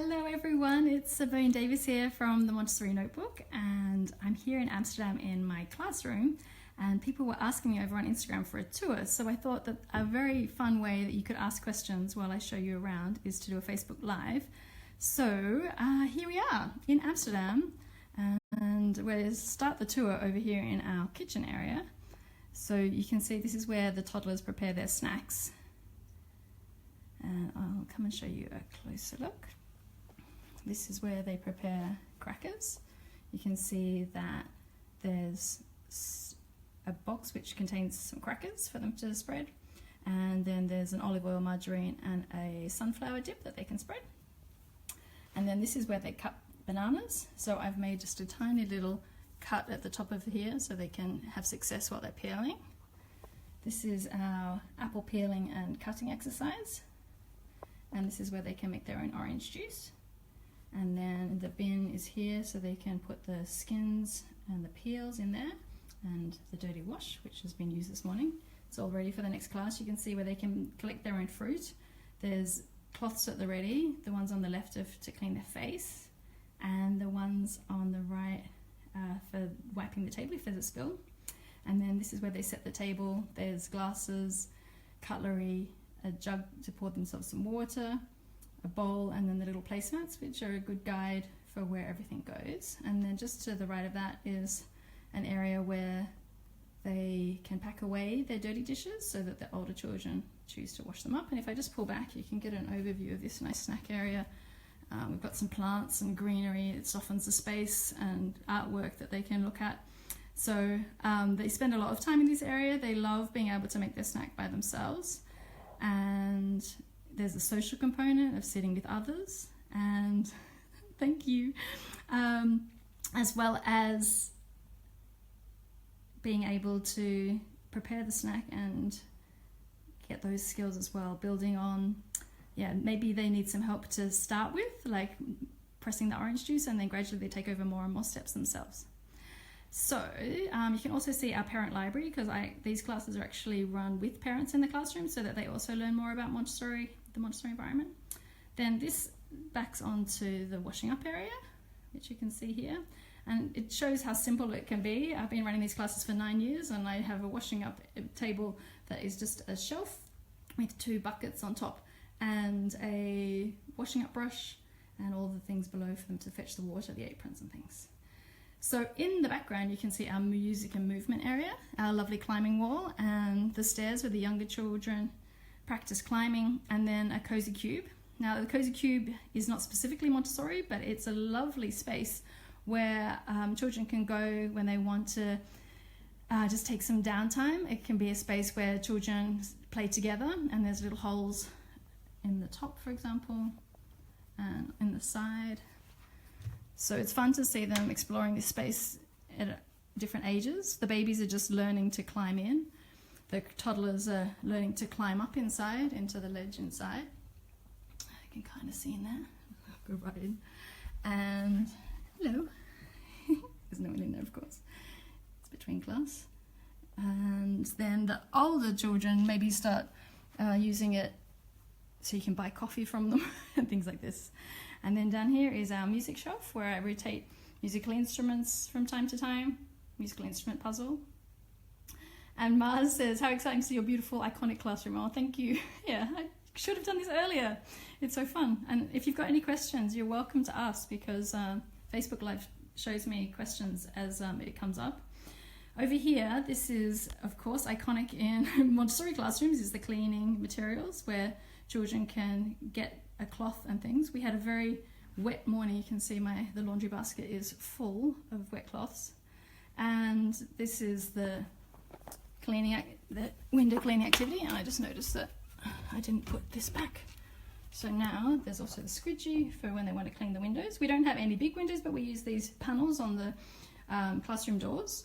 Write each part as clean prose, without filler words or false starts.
Hello everyone, it's Sabine Davis here from the Montessori Notebook, and I'm here in Amsterdam in my classroom, and people were asking me over on Instagram for a tour, so I thought that a very fun way that you could ask questions while I show you around is to do a Facebook Live. So here we are in Amsterdam, and we'll start the tour over here in our kitchen area. So you can see this is where the toddlers prepare their snacks, and I'll come and show you a closer look. This is where they prepare crackers. You can see that there's a box which contains some crackers for them to spread, and then there's an olive oil, margarine and a sunflower dip that they can spread. And then this is where they cut bananas. So I've made just a tiny little cut at the top of here so they can have success while they're peeling. This is our apple peeling and cutting exercise, and this is where they can make their own orange juice. And then the bin is here so they can put the skins and the peels in there, and the dirty wash which has been used this morning. It's all ready for the next class. You can see where they can collect their own fruit. There's cloths at the ready. The ones on the left are to clean their face, and the ones on the right for wiping the table if there's a spill. And then this is where they set the table. There's glasses, cutlery, a jug to pour themselves some water, a bowl, and then the little placemats, which are a good guide for where everything goes. And then just to the right of that is an area where they can pack away their dirty dishes so that the older children choose to wash them up. And if I just pull back, you can get an overview of this nice snack area. We've got some plants and greenery. It softens the space, and artwork that they can look at. So they spend a lot of time in this area. They love being able to make their snack by themselves. And there's a social component of sitting with others, and thank you, as well as being able to prepare the snack and get those skills as well, building on, maybe they need some help to start with, like pressing the orange juice, and then gradually they take over more and more steps themselves. So you can also see our parent library, because these classes are actually run with parents in the classroom so that they also learn more about Montessori, the Montessori environment. Then this backs onto the washing up area, which you can see here, and it shows how simple it can be. I've been running these classes for 9 years, and I have a washing up table that is just a shelf with 2 buckets on top and a washing up brush and all the things below for them to fetch the water, the aprons and things. So in the background you can see our music and movement area, our lovely climbing wall, and the stairs where the younger children practice climbing, and then a cozy cube. Now the cozy cube is not specifically Montessori, but it's a lovely space where children can go when they want to just take some downtime. It can be a space where children play together, and there's little holes in the top, for example, and in the side. So it's fun to see them exploring this space at different ages. The babies are just learning to climb in. The toddlers are learning to climb up inside, into the ledge inside. I can kind of see in there. I'll go right in. And hello. There's no one in there, of course. It's between class. And then the older children maybe start using it so you can buy coffee from them and things like this. And then down here is our music shelf, where I rotate musical instruments from time to time, musical instrument puzzle. And Mars says, how exciting to see your beautiful, iconic classroom. Oh, thank you. Yeah, I should have done this earlier. It's so fun. And if you've got any questions, you're welcome to ask, because Facebook Live shows me questions as it comes up. Over here, this is, of course, iconic in Montessori classrooms, is the cleaning materials, where children can get a cloth and things. We had a very wet morning. You can see the laundry basket is full of wet cloths. And this is the window cleaning activity, and I just noticed that I didn't put this back. So now there's also the squidgy for when they want to clean the windows. We don't have any big windows, but we use these panels on the classroom doors.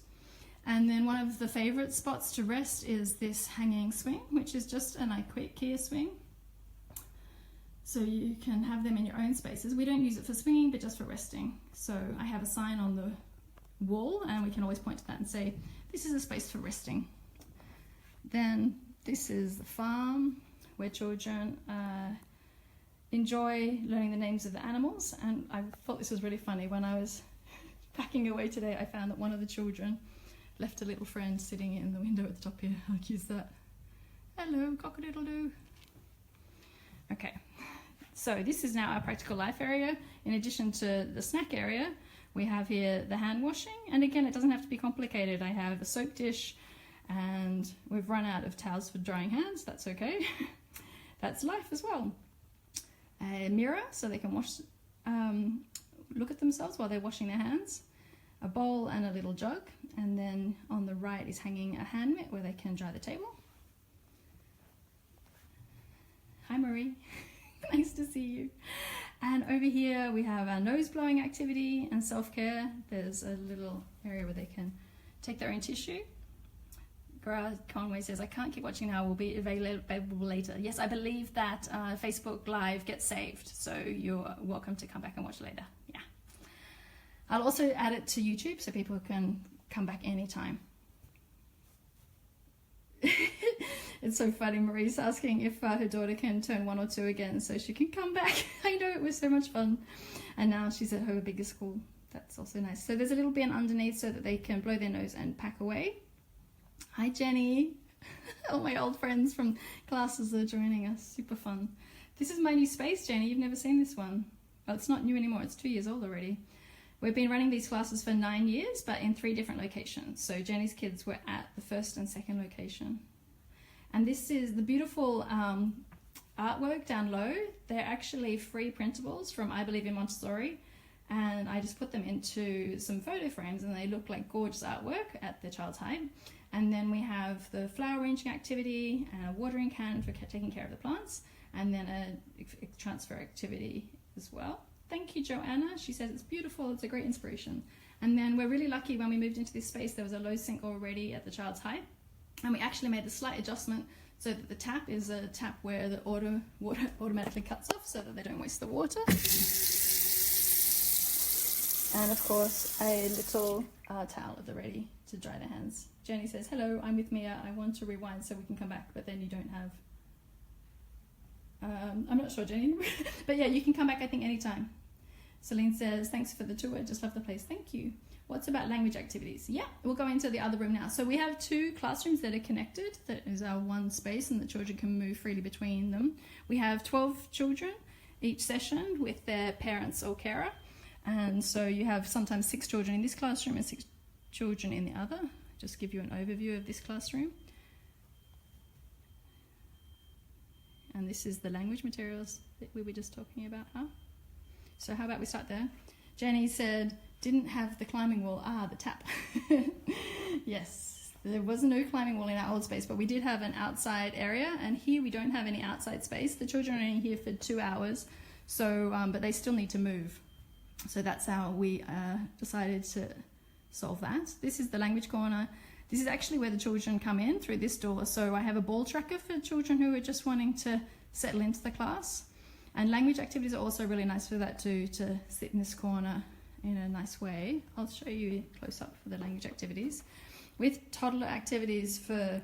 And then one of the favorite spots to rest is this hanging swing, which is just an IKEA swing. So you can have them in your own spaces. We don't use it for swinging, but just for resting. So I have a sign on the wall, and we can always point to that and say, this is a space for resting. Then this is the farm, where children enjoy learning the names of the animals, and I thought this was really funny. When I was packing away today, I found that one of the children left a little friend sitting in the window at the top here. I'll use that. Hello, cock-a-doodle-doo. Okay, so this is now our practical life area. In addition to the snack area, we have here the hand washing, and again, it doesn't have to be complicated. I have a soap dish, and we've run out of towels for drying hands. That's okay. That's life as well. A mirror so they can wash, look at themselves while they're washing their hands. A bowl and a little jug, and then on the right is hanging a hand mitt where they can dry the table. Hi Marie, nice to see you. And over here we have our nose blowing activity and self-care. There's a little area where they can take their own tissue. Conway says, I can't keep watching now, will be available later. Yes, I believe that Facebook Live gets saved, so you're welcome to come back and watch later. Yeah. I'll also add it to YouTube so people can come back anytime. It's so funny, Marie's asking if her daughter can turn 1 or 2 again so she can come back. I know, it was so much fun. And now she's at her bigger school. That's also nice. So there's a little bin underneath so that they can blow their nose and pack away. Hi Jenny. All my old friends from classes are joining us. Super fun. This is my new space, Jenny. You've never seen this one. Well, it's not new anymore. It's 2 years old already. We've been running these classes for 9 years, but in 3 different locations. So Jenny's kids were at the first and second location. And this is the beautiful artwork down low. They're actually free printables from I Believe in Montessori. And I just put them into some photo frames and they look like gorgeous artwork at the child's height. And then we have the flower arranging activity and a watering can for taking care of the plants, and then a transfer activity as well. Thank you, Joanna. She says it's beautiful. It's a great inspiration. And then we're really lucky when we moved into this space, there was a low sink already at the child's height. And we actually made a slight adjustment so that the tap is a tap where the water automatically cuts off so that they don't waste the water. And of course, a little towel at the ready to dry their hands. Jenny says, hello, I'm with Mia. I want to rewind so we can come back, but then you don't have... I'm not sure, Jenny. But yeah, you can come back, I think, anytime. Celine says, thanks for the tour. Just love the place. Thank you. What's about language activities? Yeah, we'll go into the other room now. So we have 2 classrooms that are connected. That is our one space, and the children can move freely between them. We have 12 children each session with their parents or carer. And so you have sometimes 6 children in this classroom and 6 children in the other. Just give you an overview of this classroom. And this is the language materials that we were just talking about, huh? So how about we start there? Jenny said, didn't have the climbing wall. Ah, the tap. Yes, there was no climbing wall in our old space, but we did have an outside area, and here we don't have any outside space. The children are only here for 2 hours, so but they still need to move. So that's how we decided to solve that. This is the language corner. This is actually where the children come in through this door. So I have a ball tracker for children who are just wanting to settle into the class. And language activities are also really nice for that too, to sit in this corner in a nice way. I'll show you close up for the language activities. With toddler activities for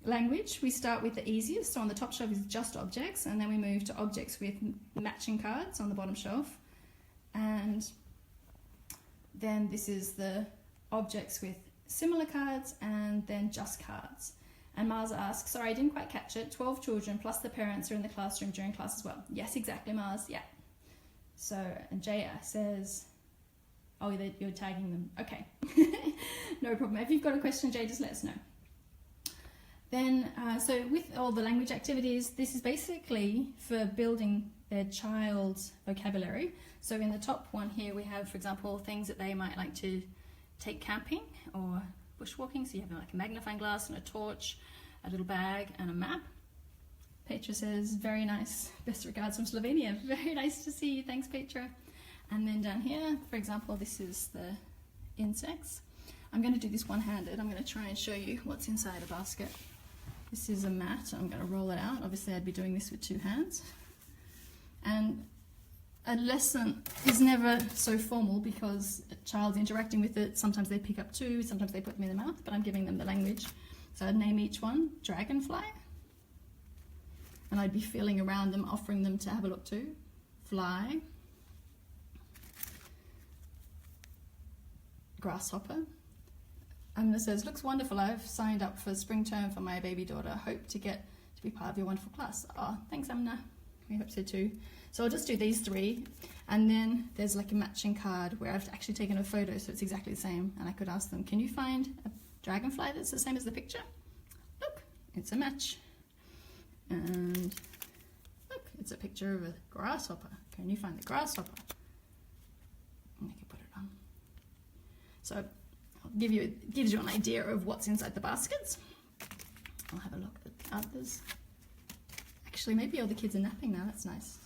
language, we start with the easiest. So on the top shelf is just objects, and then we move to objects with matching cards on the bottom shelf. And then this is the objects with similar cards, and then just cards. And Mars asks, sorry, I didn't quite catch it. 12 children plus the parents are in the classroom during class as well. Yes, exactly, Mars. Yeah. So, and Jay says, oh, you're tagging them. Okay. No problem. If you've got a question, Jay, just let us know. Then, so with all the language activities, this is basically for building their child's vocabulary. So in the top one here, we have, for example, things that they might like to take camping or bushwalking. So you have like a magnifying glass and a torch, a little bag and a map. Petra says, very nice. Best regards from Slovenia. Very nice to see you. Thanks, Petra. And then down here, for example, this is the insects. I'm going to do this one-handed. I'm going to try and show you what's inside a basket. This is a mat. I'm going to roll it out. Obviously, I'd be doing this with 2 hands. And a lesson is never so formal because a child's interacting with it. Sometimes they pick up 2, sometimes they put them in the mouth, but I'm giving them the language. So I'd name each one Dragonfly. And I'd be feeling around them, offering them to have a look too. fly, grasshopper. It says, looks wonderful. I've signed up for spring term for my baby daughter. Hope to get to be part of your wonderful class. Oh, thanks, Amna. We hope so too. So I'll just do these 3. And then there's like a matching card where I've actually taken a photo so it's exactly the same. And I could ask them, can you find a dragonfly that's the same as the picture? Look, it's a match. And look, it's a picture of a grasshopper. Can you find the grasshopper? And I can put it on. So I'll give you, it gives you an idea of what's inside the baskets. I'll have a look at others. Actually, maybe all the kids are napping now. That's nice.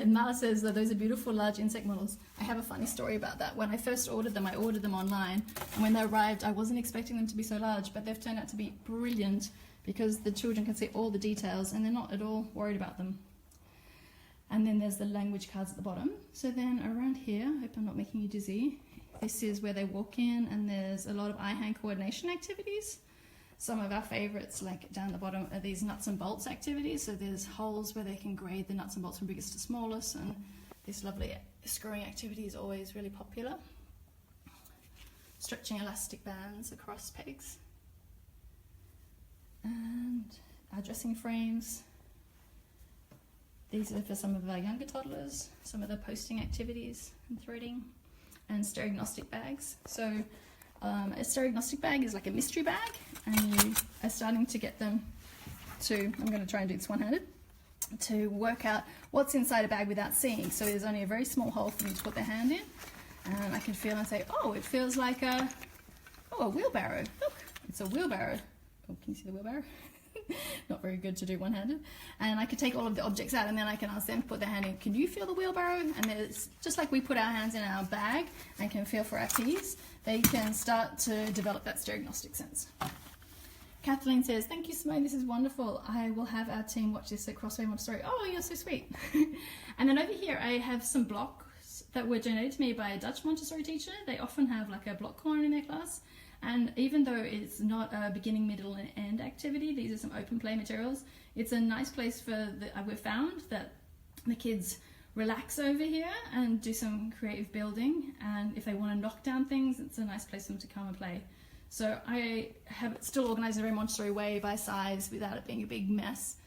Mala says that those are beautiful large insect models. I have a funny story about that. When I first ordered them, I ordered them online. And when they arrived, I wasn't expecting them to be so large, but they've turned out to be brilliant because the children can see all the details and they're not at all worried about them. And then there's the language cards at the bottom. So then around here, I hope I'm not making you dizzy. This is where they walk in, and there's a lot of eye-hand coordination activities. Some of our favorites, like down the bottom, are these nuts and bolts activities. So there's holes where they can grade the nuts and bolts from biggest to smallest, and this lovely screwing activity is always really popular. Stretching elastic bands across pegs. And our dressing frames. These are for some of our younger toddlers, some of the posting activities and threading, and stereognostic bags. So a stereognostic bag is like a mystery bag, and you are starting to get them to, I'm going to try and do this one-handed, to work out what's inside a bag without seeing. So there's only a very small hole for them to put their hand in, and I can feel and say, oh, it feels like a wheelbarrow. Look, it's a wheelbarrow. Oh, can you see the wheelbarrow? Not very good to do one-handed. And I could take all of the objects out, and then I can ask them to put their hand in. Can you feel the wheelbarrow? And it's just like we put our hands in our bag and can feel for our keys. They can start to develop that stereognostic sense. Kathleen says, thank you, Simone, this is wonderful. I will have our team watch this at Crossway Montessori. Oh, you're so sweet. And then over here I have some blocks that were donated to me by a Dutch Montessori teacher. They often have like a block corner in their class. And even though it's not a beginning, middle, and end activity, these are some open play materials. It's a nice place for we've found that the kids relax over here and do some creative building. And if they want to knock down things, it's a nice place for them to come and play. So I have it still organized in a very Montessori way by size without it being a big mess,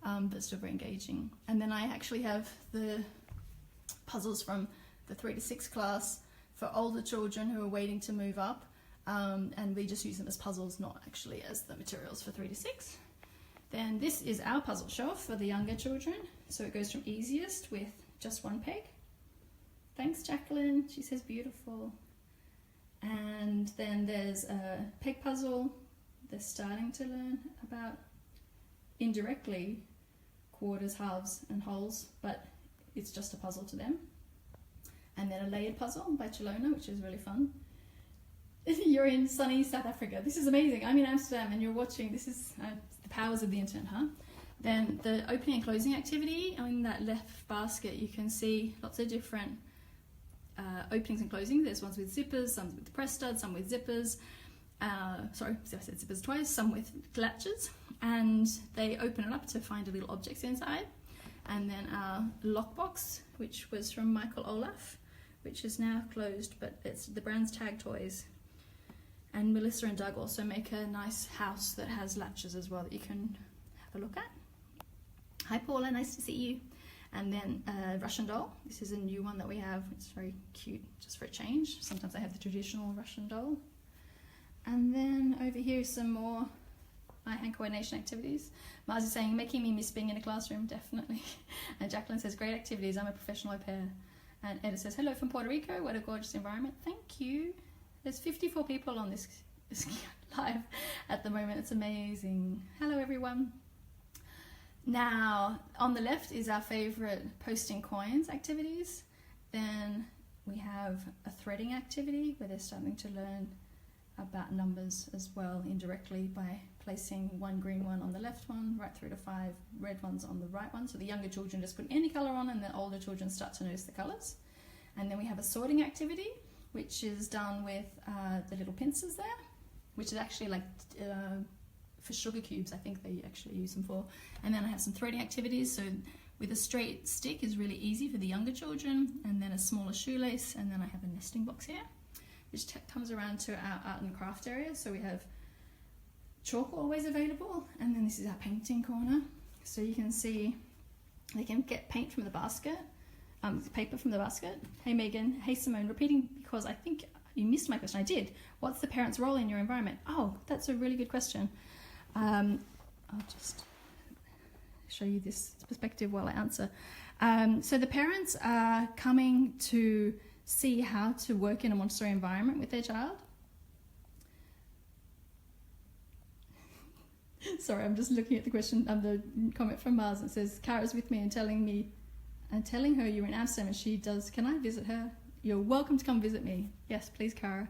but still very engaging. And then I actually have the puzzles from the 3 to 6 class for older children who are waiting to move up. And we just use them as puzzles, not actually as the materials for 3 to 6. Then this is our puzzle shelf for the younger children. So it goes from easiest with just 1 peg. Thanks, Jacqueline. She says beautiful. And then there's a peg puzzle. They're starting to learn about indirectly quarters, halves, and wholes, but it's just a puzzle to them. And then a layered puzzle by Chelona, which is really fun. You're in sunny South Africa. This is amazing. I'm in Amsterdam and you're watching. This is the powers of the internet, huh? Then the opening and closing activity, in that left basket you can see lots of different openings and closings. There's ones with zippers, some with press studs, some with zippers. Sorry, I said zippers twice, some with latches. And they open it up to find a little objects inside. And then our lockbox, which was from Michael Olaf, which is now closed, but it's the brand's Tag Toys. And Melissa and Doug also make a nice house that has latches as well that you can have a look at. Hi Paula, nice to see you. And then Russian doll. This is a new one that we have. It's very cute, just for a change. Sometimes I have the traditional Russian doll. And then over here some more eye-hand coordination activities. Mars is saying, making me miss being in a classroom, definitely. And Jacqueline says, great activities, I'm a professional au pair. And Eda says, hello from Puerto Rico, what a gorgeous environment. Thank you. There's 54 people on this live at the moment. It's amazing. Hello, everyone. Now, on the left is our favorite posting coins activities. Then we have a threading activity where they're starting to learn about numbers as well indirectly by placing 1 green one on the left one, right through to 5 red ones on the right one. So the younger children just put any color on and the older children start to notice the colors. And then we have a sorting activity, which is done with the little pincers there, which is actually like for sugar cubes, I think they actually use them for. And then I have some threading activities. So with a straight stick is really easy for the younger children, and then a smaller shoelace, and then I have a nesting box here, which comes around to our art and craft area. So we have chalk always available, and then this is our painting corner. So you can see they can get paint from the basket, paper from the basket. Hey Megan, hey Simone, repeating because I think you missed my question. I did. What's the parent's role in your environment? Oh, that's a really good question. I'll just show you this perspective while I answer. So the parents are coming to see how to work in a Montessori environment with their child. Sorry, I'm just looking at the question, the comment from Mars. It says, Kara's with me and telling her you're in Amsterdam and she does, can I visit her? You're welcome to come visit me. Yes, please, Kara.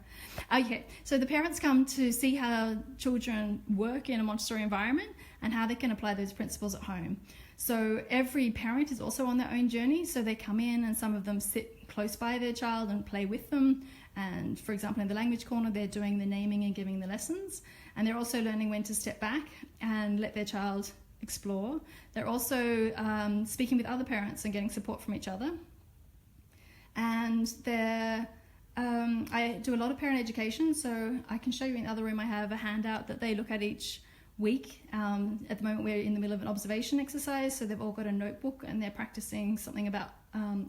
Okay, so the parents come to see how children work in a Montessori environment and how they can apply those principles at home. So every parent is also on their own journey. So they come in and some of them sit close by their child and play with them. And for example, in the language corner, they're doing the naming and giving the lessons. And they're also learning when to step back and let their child explore. They're also speaking with other parents and getting support from each other. And I do a lot of parent education, so I can show you in the other room. I have a handout that they look at each week. At the moment we're in the middle of an observation exercise, so they've all got a notebook and they're practicing something about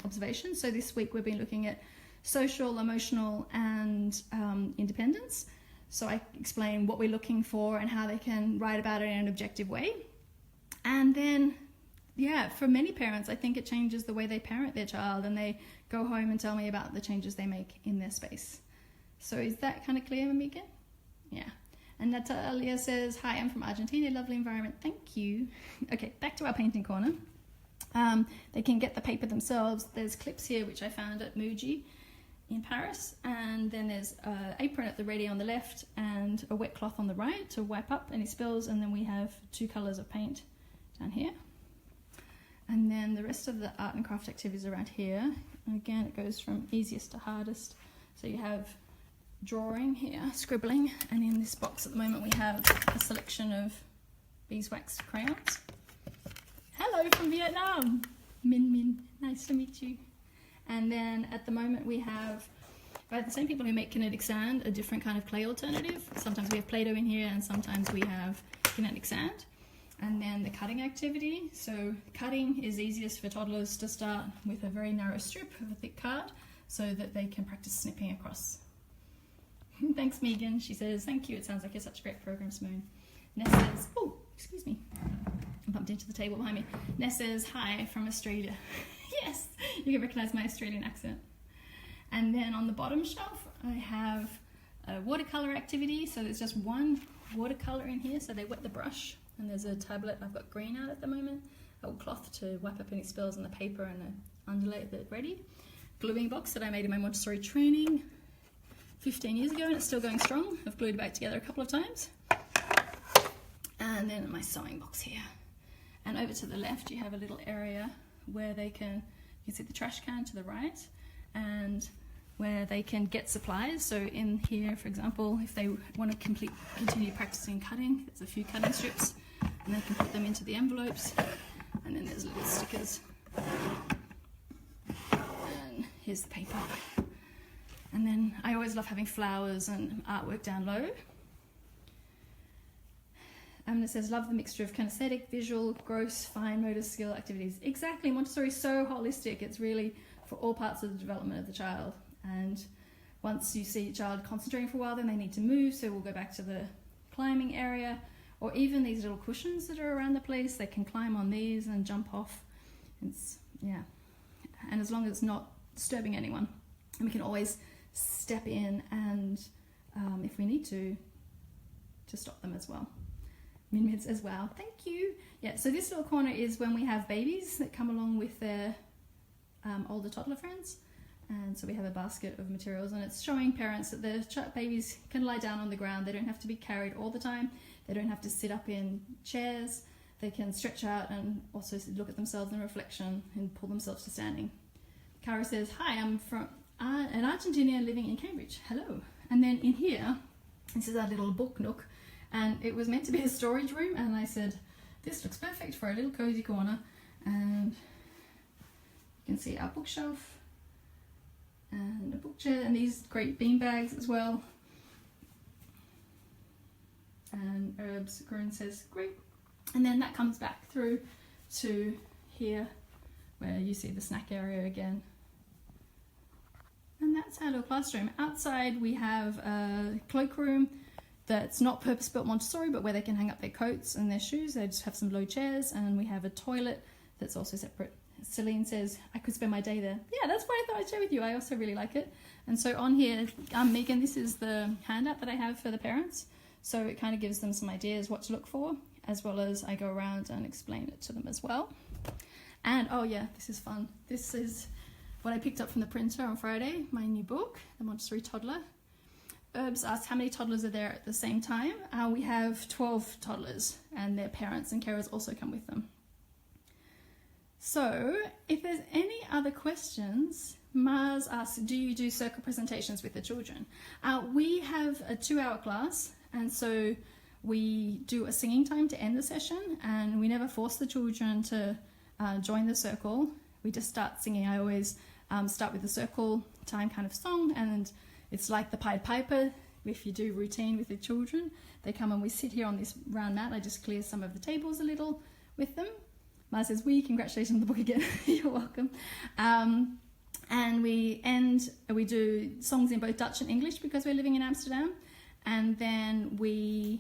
observation. So this week we've been looking at social, emotional and independence. So I explain what we're looking for and how they can write about it in an objective way. And then, yeah, for many parents, I think it changes the way they parent their child, and they go home and tell me about the changes they make in their space. So is that kind of clear, Megan? Yeah. And Natalia says, hi, I'm from Argentina, lovely environment, thank you. Okay, back to our painting corner. They can get the paper themselves. There's clips here, which I found at Muji in Paris, and then there's an apron at the ready on the left and a wet cloth on the right to wipe up any spills, and then we have 2 colours of paint down here. And then the rest of the art and craft activities around here. And again, it goes from easiest to hardest. So you have drawing here, scribbling, and in this box at the moment we have a selection of beeswax crayons. Hello from Vietnam! Min Min, nice to meet you. And then at the moment we have, by the same people who make kinetic sand, a different kind of clay alternative. Sometimes we have Play-Doh in here and sometimes we have kinetic sand. And then the cutting activity. So cutting is easiest for toddlers to start with a very narrow strip of a thick card so that they can practice snipping across. Thanks, Megan. She says, thank you. It sounds like you're such a great program, Simone. Ness says, oh, excuse me. I bumped into the table behind me. Ness says, hi from Australia. Yes, you can recognize my Australian accent. And then on the bottom shelf, I have a watercolor activity. So there's just one watercolor in here. So they wet the brush. And there's a tablet, I've got green out at the moment, a cloth to wipe up any spills on the paper, and an underlay that's ready. Gluing box that I made in my Montessori training 15 years ago, and it's still going strong. I've glued it back together a couple of times. And then my sewing box here. And over to the left, you have a little area where you can see the trash can to the right, and where they can get supplies. So in here, for example, if they want to continue practicing cutting, there's a few cutting strips, and they can put them into the envelopes. And then there's little stickers. And here's the paper. And then I always love having flowers and artwork down low. And it says, love the mixture of kinesthetic, visual, gross, fine motor skill activities. Exactly, Montessori is so holistic. It's really for all parts of the development of the child. And once you see a child concentrating for a while, then they need to move. So we'll go back to the climbing area, or even these little cushions that are around the place. They can climb on these and jump off. Yeah. And as long as it's not disturbing anyone, and we can always step in and, if we need to stop them as well. Min as well. Thank you. Yeah, so this little corner is when we have babies that come along with their older toddler friends. And so we have a basket of materials, and it's showing parents that the babies can lie down on the ground. They don't have to be carried all the time. They don't have to sit up in chairs. They can stretch out and also look at themselves in reflection and pull themselves to standing. Cara says, hi, I'm from an Argentinian living in Cambridge. Hello. And then in here, this is our little book nook, and it was meant to be a storage room, and I said, this looks perfect for a little cozy corner. And you can see our bookshelf and a book chair and these great bean bags as well. And Herb's grown says great. And then that comes back through to here where you see the snack area again. And that's our little classroom. Outside we have a cloakroom that's not purpose-built Montessori, but where they can hang up their coats and their shoes. They just have some low chairs, and we have a toilet that's also separate. Celine says, I could spend my day there. Yeah, that's why I thought I'd share with you. I also really like it. And so on here, Megan, this is the handout that I have for the parents. So it kind of gives them some ideas what to look for, as well as I go around and explain it to them as well. And oh yeah, this is fun. This is what I picked up from the printer on Friday, my new book, The Montessori Toddler. Herbs asked how many toddlers are there at the same time. We have 12 toddlers, and their parents and carers also come with them. So if there's any other questions, Mars asks, do you do circle presentations with the children? We have a 2-hour class, and so we do a singing time to end the session, and we never force the children to join the circle. We just start singing. I always start with the circle time kind of song, and it's like the Pied Piper. If you do routine with the children, they come and we sit here on this round mat. I just clear some of the tables a little with them. Mara says, congratulations on the book again. You're welcome. And we do songs in both Dutch and English because we're living in Amsterdam. And then we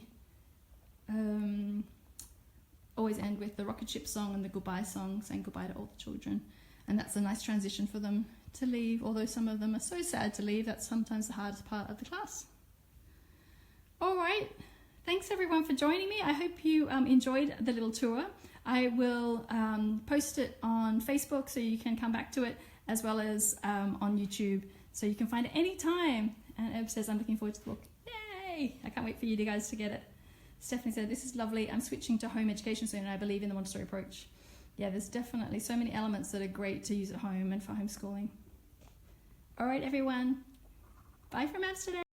always end with the rocket ship song and the goodbye song, saying goodbye to all the children. And that's a nice transition for them to leave, although some of them are so sad to leave. That's sometimes the hardest part of the class. All right, thanks everyone for joining me. I hope you enjoyed the little tour. I will post it on Facebook so you can come back to it, as well as on YouTube, so you can find it anytime. And Eb says, I'm looking forward to the book. Yay! I can't wait for you guys to get it. Stephanie said, this is lovely. I'm switching to home education soon, and I believe in the Montessori approach. Yeah, there's definitely so many elements that are great to use at home and for homeschooling. All right, everyone. Bye from Amsterdam.